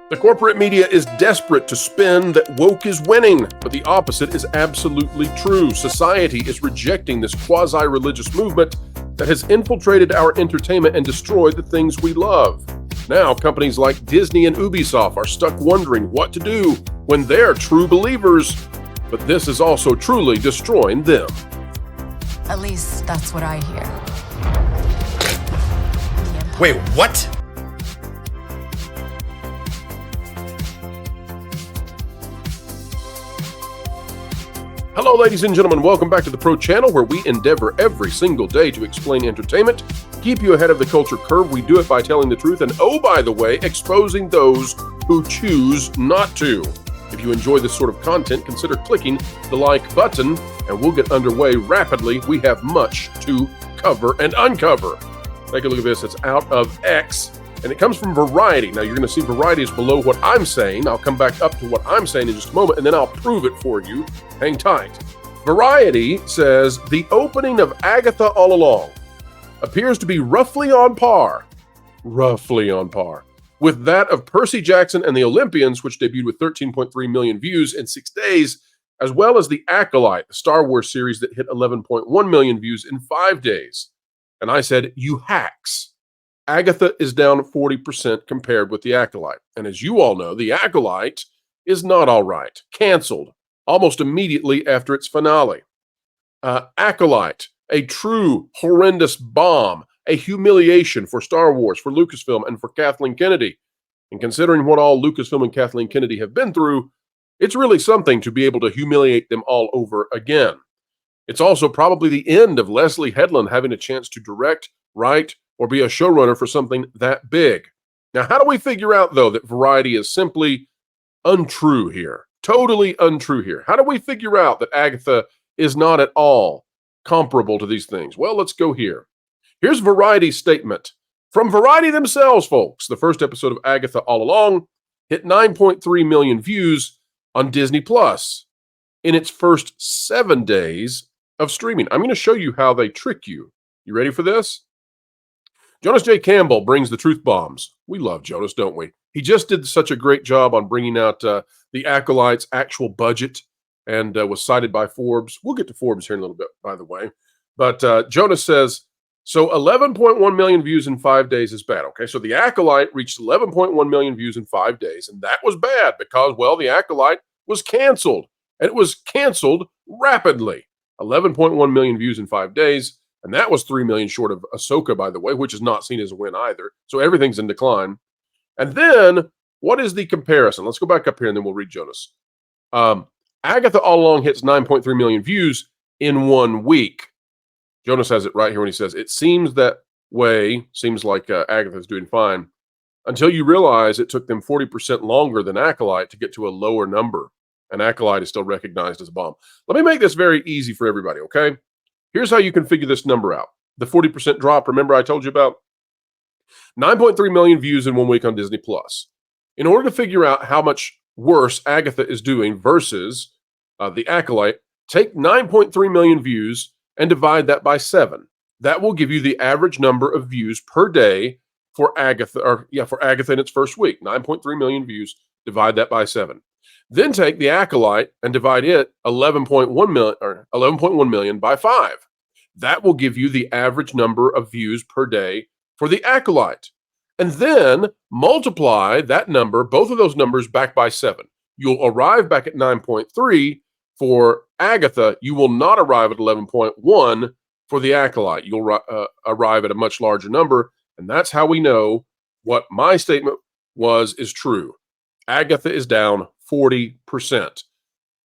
The corporate media is desperate to spin that woke is winning, but the opposite is absolutely true. Society is rejecting this quasi-religious movement that has infiltrated our entertainment and destroyed the things we love. Now, companies like Disney and Ubisoft are stuck wondering what to do when they're true believers, but this is also truly destroying them. At least that's what I hear. Wait, what? Hello, ladies and gentlemen. Welcome back to the Pro Channel, where we endeavor every single day to explain entertainment, keep you ahead of the culture curve. We do it by telling the truth and, oh, by the way, exposing those who choose not to. If you enjoy this sort of content, consider clicking the like button, and we'll get underway rapidly. We have much to cover and uncover. Take a look at this. It's out of X, and it comes from Variety. Now, you're going to see Variety is below what I'm saying. I'll come back up to what I'm saying in just a moment, and then I'll prove it for you. Hang tight. Variety says, the opening of Agatha All Along appears to be roughly on par with that of Percy Jackson and the Olympians, which debuted with 13.3 million views in 6 days, as well as the Acolyte, the Star Wars series that hit 11.1 million views in 5 days. And I said, you hacks. Agatha is down 40% compared with the Acolyte. And as you all know, the Acolyte is not all right. Canceled almost immediately after its finale. Acolyte, a true horrendous bomb, a humiliation for Star Wars, for Lucasfilm, and for Kathleen Kennedy. And considering what all Lucasfilm and Kathleen Kennedy have been through, it's really something to be able to humiliate them all over again. It's also probably the end of Leslie Headland having a chance to direct, write, or be a showrunner for something that big. Now, how do we figure out, though, that Variety is simply untrue here? Totally untrue here. How do we figure out that Agatha is not at all comparable to these things? Well, let's go here. Here's Variety's statement. From Variety themselves, folks. The first episode of Agatha All Along hit 9.3 million views on Disney Plus in its first 7 days of streaming. I'm going to show you how they trick you. You ready for this? Jonas J. Campbell brings the truth bombs. We love Jonas, don't we? He just did such a great job on bringing out the Acolyte's actual budget and was cited by Forbes. We'll get to Forbes here in a little bit, by the way. But Jonas says, so 11.1 million views in 5 days is bad. Okay, so the Acolyte reached 11.1 million views in 5 days, and that was bad because, well, the Acolyte was canceled, and it was canceled rapidly. 11.1 million views in 5 days. And that was 3 million short of Ahsoka, by the way, which is not seen as a win either. So everything's in decline. And then, what is the comparison? Let's go back up here and then we'll read Jonas. Agatha All Along hits 9.3 million views in 1 week. Jonas has it right here when he says, it seems that way, seems like Agatha's doing fine, until you realize it took them 40% longer than Acolyte to get to a lower number. And Acolyte is still recognized as a bomb. Let me make this very easy for everybody, okay? Here's how you can figure this number out. The 40% drop, remember I told you about? 9.3 million views in 1 week on Disney Plus. In order to figure out how much worse Agatha is doing versus the Acolyte, take 9.3 million views and divide that by 7. That will give you the average number of views per day for Agatha, for Agatha in its first week. 9.3 million views, divide that by 7. Then take the Acolyte and divide it 11.1 million by 5. That will give you the average number of views per day for the Acolyte. And then multiply that number, both of those numbers, back by 7. You'll arrive back at 9.3 for Agatha. You will not arrive at 11.1 for the Acolyte. You'll arrive at a much larger number. And that's how we know what my statement is true. Agatha is down 40%.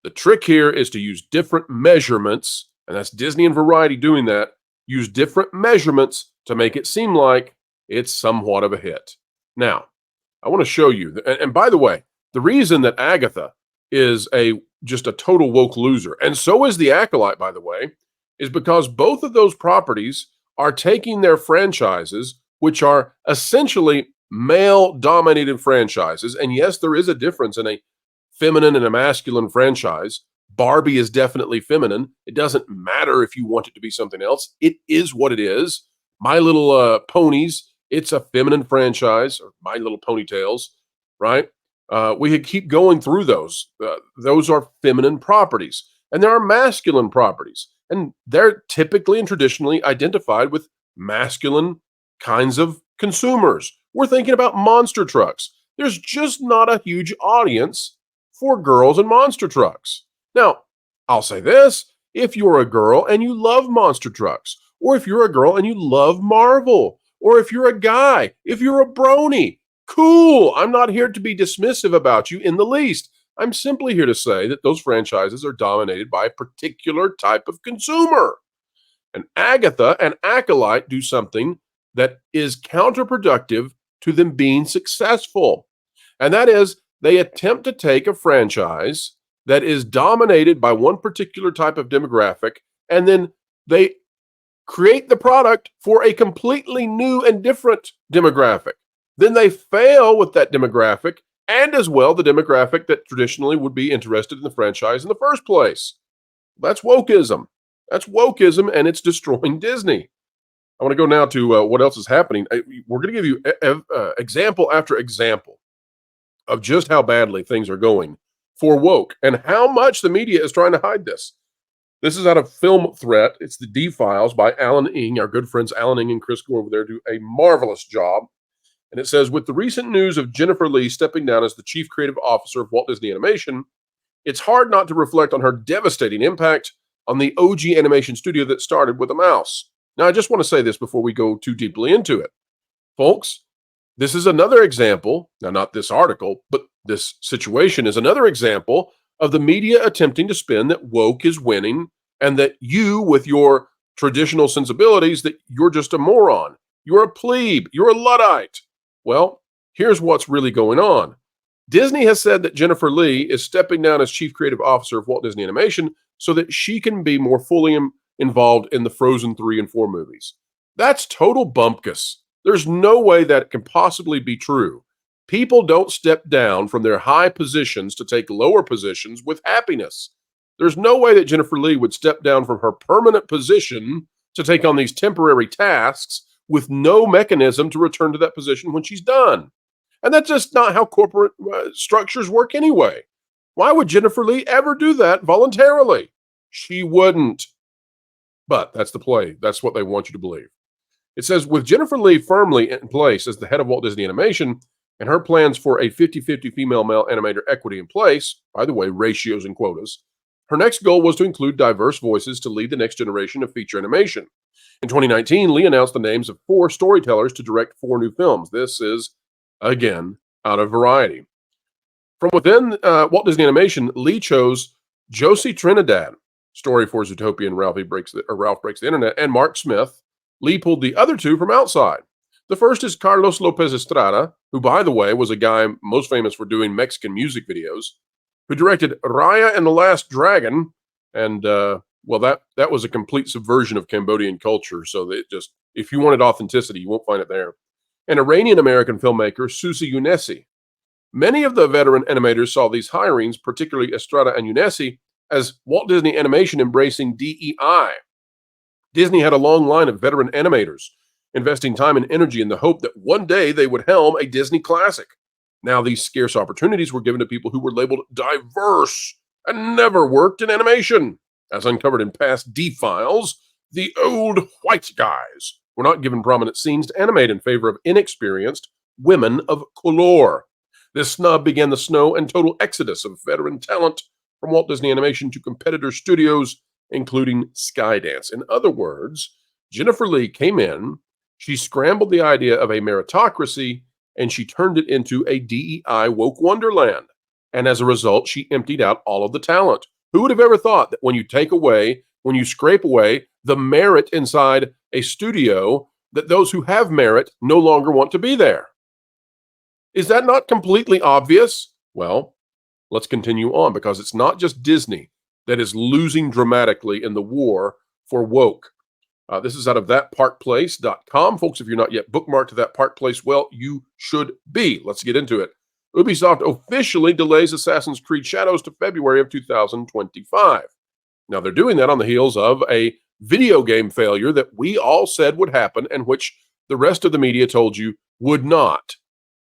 The trick here is to use different measurements, and that's Disney and Variety doing that. Use different measurements to make it seem like it's somewhat of a hit. Now, I want to show you, and by the way, the reason that Agatha is just a total woke loser, and so is the Acolyte, by the way, is because both of those properties are taking their franchises, which are essentially male-dominated franchises, and yes, there is a difference in a feminine and a masculine franchise. Barbie is definitely feminine. It doesn't matter if you want it to be something else. It is what it is. My Little Ponies, it's a feminine franchise, or My Little Ponytails, right? We could keep going through those. Those are feminine properties, and there are masculine properties, and they're typically and traditionally identified with masculine kinds of consumers. We're thinking about monster trucks. There's just not a huge audience for girls and monster trucks. Now, I'll say this: if you're a girl and you love monster trucks, or if you're a girl and you love Marvel, or if you're a guy, if you're a brony, cool. I'm not here to be dismissive about you in the least. I'm simply here to say that those franchises are dominated by a particular type of consumer. And Agatha and Acolyte do something that is counterproductive to them being successful. And that is, they attempt to take a franchise that is dominated by one particular type of demographic, and then they create the product for a completely new and different demographic. Then they fail with that demographic, and as well the demographic that traditionally would be interested in the franchise in the first place. That's wokeism. That's wokeism, and it's destroying Disney. I want to go now to what else is happening. We're going to give you example after example of just how badly things are going for woke and how much the media is trying to hide this. This is out of Film Threat. It's the D-Files by Alan Ng. Our good friends Alan Ng and Chris Gore over there do a marvelous job. And it says, with the recent news of Jennifer Lee stepping down as the chief creative officer of Walt Disney Animation, it's hard not to reflect on her devastating impact on the OG animation studio that started with a mouse. Now, I just want to say this before we go too deeply into it. Folks, this is another example, now not this article, but this situation is another example of the media attempting to spin that woke is winning and that you, with your traditional sensibilities, that you're just a moron. You're a plebe. You're a Luddite. Well, here's what's really going on. Disney has said that Jennifer Lee is stepping down as chief creative officer of Walt Disney Animation so that she can be more fully involved in the Frozen 3 and 4 movies. That's total bumpkus. There's no way that can possibly be true. People don't step down from their high positions to take lower positions with happiness. There's no way that Jennifer Lee would step down from her permanent position to take on these temporary tasks with no mechanism to return to that position when she's done. And that's just not how corporate structures work anyway. Why would Jennifer Lee ever do that voluntarily? She wouldn't. But that's the play. That's what they want you to believe. It says, with Jennifer Lee firmly in place as the head of Walt Disney Animation and her plans for a 50-50 female-male animator equity in place, by the way, ratios and quotas, her next goal was to include diverse voices to lead the next generation of feature animation. In 2019, Lee announced the names of 4 storytellers to direct 4 new films. This is, again, out of Variety. From within Walt Disney Animation, Lee chose Josie Trinidad, story for Zootopia and Ralph Breaks the Internet, and Mark Smith. Lee pulled the other 2 from outside. The first is Carlos Lopez Estrada, who, by the way, was a guy most famous for doing Mexican music videos, who directed Raya and the Last Dragon, and well, that was a complete subversion of Cambodian culture. So that just, if you wanted authenticity, you won't find it there. And Iranian-American filmmaker Susi Younesi. Many of the veteran animators saw these hirings, particularly Estrada and Younesi, as Walt Disney Animation embracing DEI. Disney had a long line of veteran animators, investing time and energy in the hope that one day they would helm a Disney classic. Now these scarce opportunities were given to people who were labeled diverse and never worked in animation. As uncovered in past D-Files, the old white guys were not given prominent scenes to animate in favor of inexperienced women of color. This snub began the slow and total exodus of veteran talent from Walt Disney Animation to competitor studios, including Skydance. In other words, Jennifer Lee came in, she scrambled the idea of a meritocracy, and she turned it into a DEI woke wonderland. And as a result, she emptied out all of the talent. Who would have ever thought that when you scrape away the merit inside a studio, that those who have merit no longer want to be there? Is that not completely obvious? Well, let's continue on, because it's not just Disney that is losing dramatically in the war for woke. This is out of thatparkplace.com. Folks, if you're not yet bookmarked to That Park Place, well, you should be. Let's get into it. Ubisoft officially delays Assassin's Creed Shadows to February of 2025. Now, they're doing that on the heels of a video game failure that we all said would happen and which the rest of the media told you would not.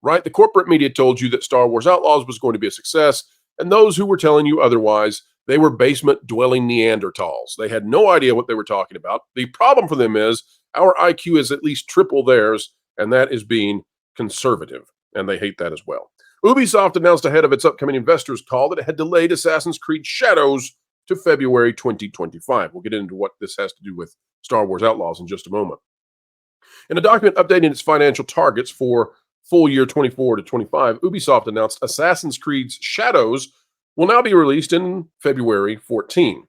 right? The corporate media told you that Star Wars Outlaws was going to be a success, and those who were telling you otherwise, they were basement-dwelling Neanderthals. They had no idea what they were talking about. The problem for them is our IQ is at least triple theirs, and that is being conservative, and they hate that as well. Ubisoft announced ahead of its upcoming investors call that it had delayed Assassin's Creed Shadows to February 2025. We'll get into what this has to do with Star Wars Outlaws in just a moment. In a document updating its financial targets for full year 24 to 25, Ubisoft announced Assassin's Creed Shadows will now be released in February 14.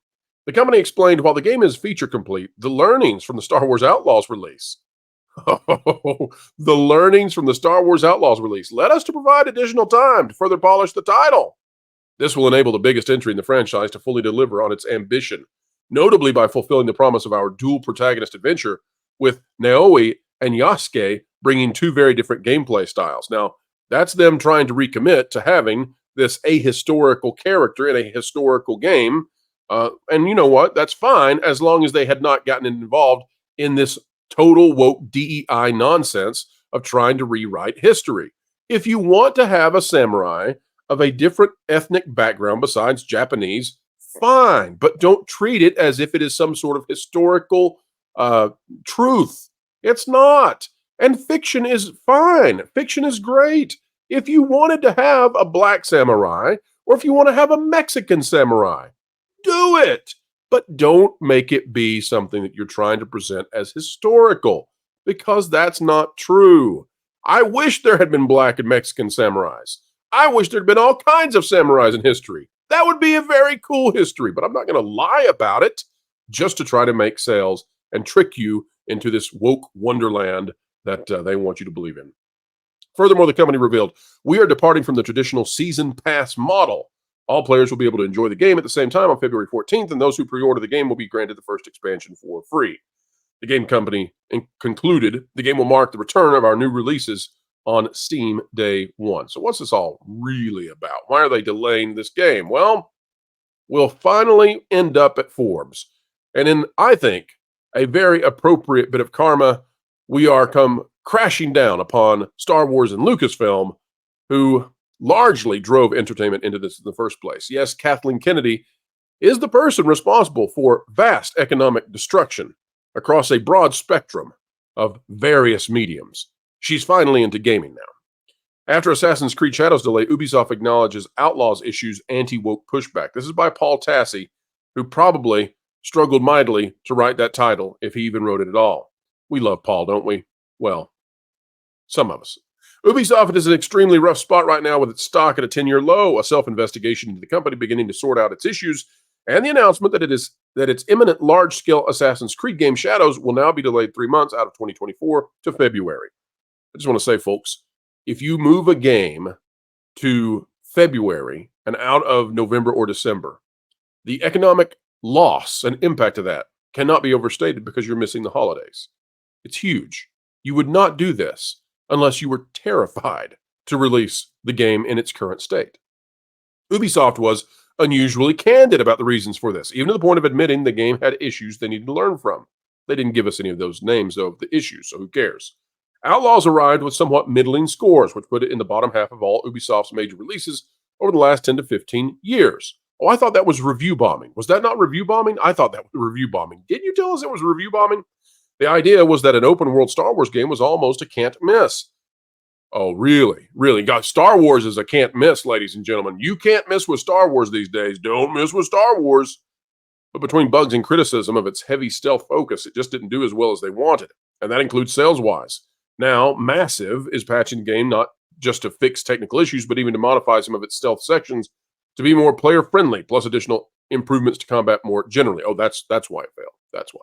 The company explained while the game is feature complete, the learnings from the Star Wars Outlaws release. Oh, the learnings from the Star Wars Outlaws release led us to provide additional time to further polish the title. This will enable the biggest entry in the franchise to fully deliver on its ambition, notably by fulfilling the promise of our dual protagonist adventure with Naoi and Yasuke bringing two very different gameplay styles. Now, that's them trying to recommit to having this ahistorical character in a historical game. And you know what? That's fine as long as they had not gotten involved in this total woke DEI nonsense of trying to rewrite history. If you want to have a samurai of a different ethnic background besides Japanese, fine, but don't treat it as if it is some sort of historical truth. It's not. And fiction is fine. Fiction is great. If you wanted to have a black samurai, or if you want to have a Mexican samurai, do it. But don't make it be something that you're trying to present as historical, because that's not true. I wish there had been black and Mexican samurais. I wish there'd been all kinds of samurais in history. That would be a very cool history, but I'm not going to lie about it just to try to make sales and trick you into this woke wonderland that they want you to believe in. Furthermore, the company revealed, we are departing from the traditional season pass model. All players will be able to enjoy the game at the same time on February 14th, and those who pre-order the game will be granted the first expansion for free. The game company concluded the game will mark the return of our new releases on Steam Day 1. So what's this all really about? Why are they delaying this game? Well, we'll finally end up at Forbes. And in, I think, a very appropriate bit of karma, we are come crashing down upon Star Wars and Lucasfilm, who largely drove entertainment into this in the first place. Yes, Kathleen Kennedy is the person responsible for vast economic destruction across a broad spectrum of various mediums. She's finally into gaming now. After Assassin's Creed Shadows delay, Ubisoft acknowledges Outlaws issues anti-woke pushback. This is by Paul Tassi, who probably struggled mightily to write that title, if he even wrote it at all. We love Paul, don't we? Well, some of us. Ubisoft is in an extremely rough spot right now with its stock at a 10-year low, a self-investigation into the company beginning to sort out its issues, and the announcement that its imminent large-scale Assassin's Creed game Shadows will now be delayed 3 months out of 2024 to February. I just want to say, folks, if you move a game to February and out of November or December, the economic loss and impact of that cannot be overstated because you're missing the holidays. It's huge. You would not do this unless you were terrified to release the game in its current state. Ubisoft was unusually candid about the reasons for this, even to the point of admitting the game had issues they needed to learn from. They didn't give us any of those names of the issues, so who cares? Outlaws arrived with somewhat middling scores, which put it in the bottom half of all Ubisoft's major releases over the last 10 to 15 years. Oh, I thought that was review bombing. Was that not review bombing? I thought that was review bombing. Didn't you tell us it was review bombing? The idea was that an open-world Star Wars game was almost a can't miss. Oh, really? Really? God, Star Wars is a can't miss, ladies and gentlemen. You can't miss with Star Wars these days. Don't miss with Star Wars. But between bugs and criticism of its heavy stealth focus, it just didn't do as well as they wanted. And that includes sales-wise. Now, Massive is patching the game not just to fix technical issues, but even to modify some of its stealth sections to be more player-friendly, plus additional improvements to combat more generally. Oh, that's why it failed. That's why.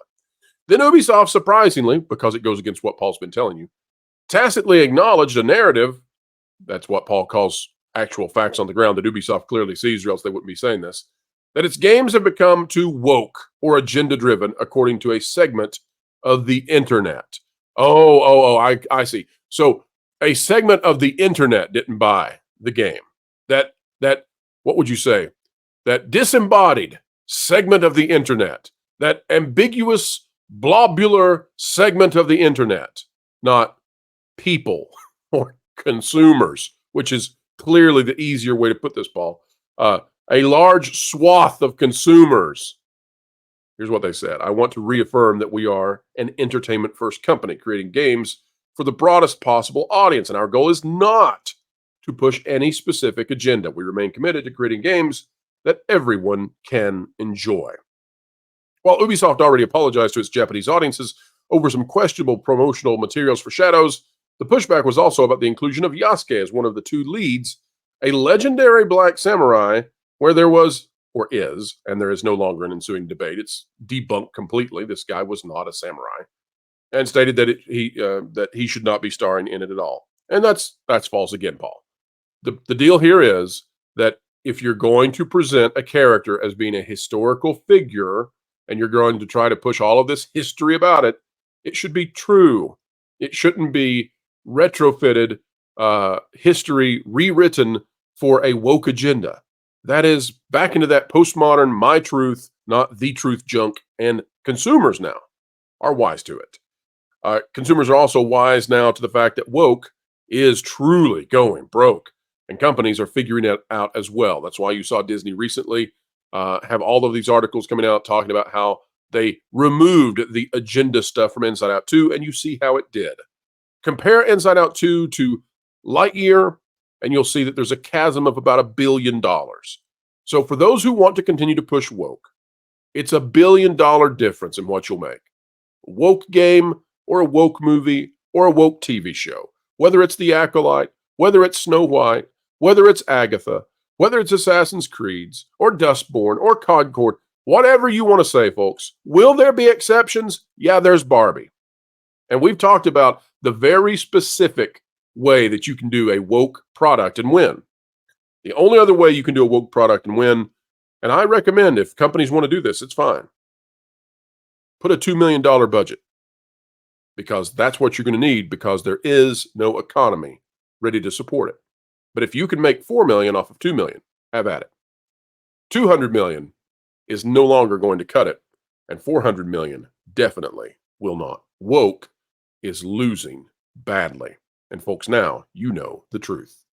Then Ubisoft, surprisingly, because it goes against what Paul's been telling you, tacitly acknowledged a narrative, that's what Paul calls actual facts on the ground that Ubisoft clearly sees, or else they wouldn't be saying this, that its games have become too woke or agenda-driven, according to a segment of the internet. I see. So a segment of the internet didn't buy the game. That what would you say? That disembodied segment of the internet, that ambiguous, blobular segment of the internet, not people or consumers, which is clearly the easier way to put this, Paul. A large swath of consumers. Here's what they said. I want to reaffirm that we are an entertainment-first company creating games for the broadest possible audience, and our goal is not to push any specific agenda. We remain committed to creating games that everyone can enjoy. While Ubisoft already apologized to its Japanese audiences over some questionable promotional materials for Shadows, the pushback was also about the inclusion of Yasuke as one of the two leads, a legendary black samurai where there was, or is, and there is no longer an ensuing debate. It's debunked completely. This guy was not a samurai, and stated that he should not be starring in it at all. And that's false again, Paul. The deal here is that if you're going to present a character as being a historical figure and you're going to try to push all of this history about it, it should be true. It shouldn't be retrofitted history rewritten for a woke agenda. That is back into that postmodern my truth, not the truth junk, and consumers now are wise to it. Consumers are also wise now to the fact that woke is truly going broke, and companies are figuring it out as well. That's why you saw Disney recently have all of these articles coming out talking about how they removed the agenda stuff from Inside Out 2, and you see how it did. Compare Inside Out 2 to Lightyear, and you'll see that there's a chasm of about $1 billion. So for those who want to continue to push woke, it's $1 billion difference in what you'll make. A woke game, or a woke movie, or a woke TV show. Whether it's The Acolyte, whether it's Snow White, whether it's Agatha, whether it's Assassin's Creeds, or Dustborn, or Concord, whatever you want to say, folks. Will there be exceptions? Yeah, there's Barbie. And we've talked about the very specific way that you can do a woke product and win. The only other way you can do a woke product and win, and I recommend if companies want to do this, it's fine. Put a $2 million budget, because that's what you're going to need, because there is no economy ready to support it. But if you can make $4 million off of $2 million, have at it. $200 million is no longer going to cut it, and $400 million definitely will not. Woke is losing badly. And folks, now you know the truth.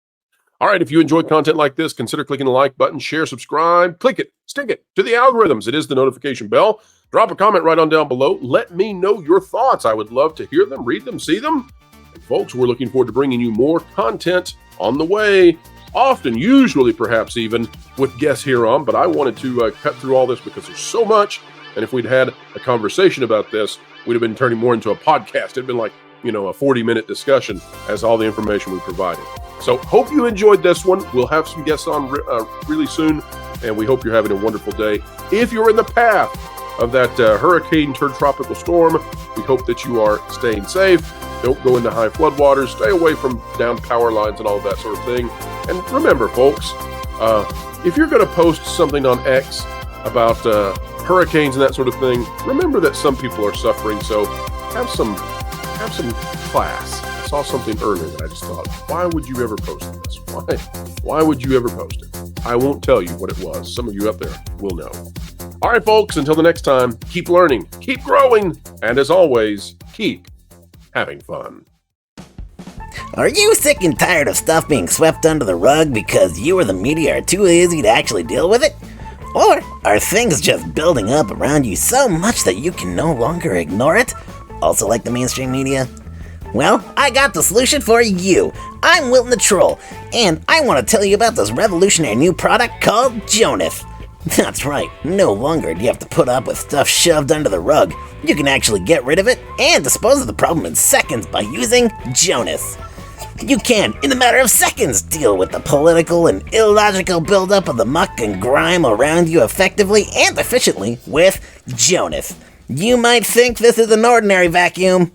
All right, if you enjoyed content like this, consider clicking the like button, share, subscribe, click it, stick it to the algorithms. It is the notification bell. Drop a comment right on down below. Let me know your thoughts. I would love to hear them, read them, see them. And folks, we're looking forward to bringing you more content on the way, often, usually perhaps even with guests here on, but I wanted to cut through all this because there's so much. And if we'd had a conversation about this, we'd have been turning more into a podcast. It'd been like, a 40-minute discussion as all the information we provided. So hope you enjoyed this one. We'll have some guests on really soon, and we hope you're having a wonderful day. If you're in the path of that hurricane turned tropical storm, we hope that you are staying safe. Don't go into high floodwaters. Stay away from down power lines and all of that sort of thing. And remember, folks, if you're going to post something on X about hurricanes and that sort of thing, remember that some people are suffering. So have some class. I saw something earlier that I just thought, why would you ever post this? Why would you ever post it? I won't tell you what it was. Some of you out there will know. All right, folks, until the next time, keep learning, keep growing, and as always, keep having fun. Are you sick and tired of stuff being swept under the rug because you or the media are too lazy to actually deal with it? Or are things just building up around you so much that you can no longer ignore it? Also like the mainstream media? Well, I got the solution for you. I'm Wilton the Troll, and I want to tell you about this revolutionary new product called Jonas. That's right, no longer do you have to put up with stuff shoved under the rug. You can actually get rid of it and dispose of the problem in seconds by using Jonas. You can, in a matter of seconds, deal with the political and illogical buildup of the muck and grime around you effectively and efficiently with Jonas. You might think this is an ordinary vacuum,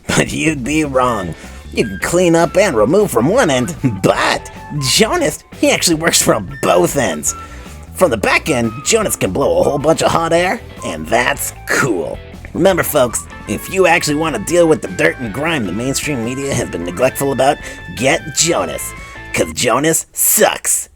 but you'd be wrong. You can clean up and remove from one end, but Jonas, he actually works from both ends. From the back end, Jonas can blow a whole bunch of hot air, and that's cool. Remember, folks, if you actually want to deal with the dirt and grime the mainstream media has been neglectful about, get Jonas, 'cause Jonas sucks.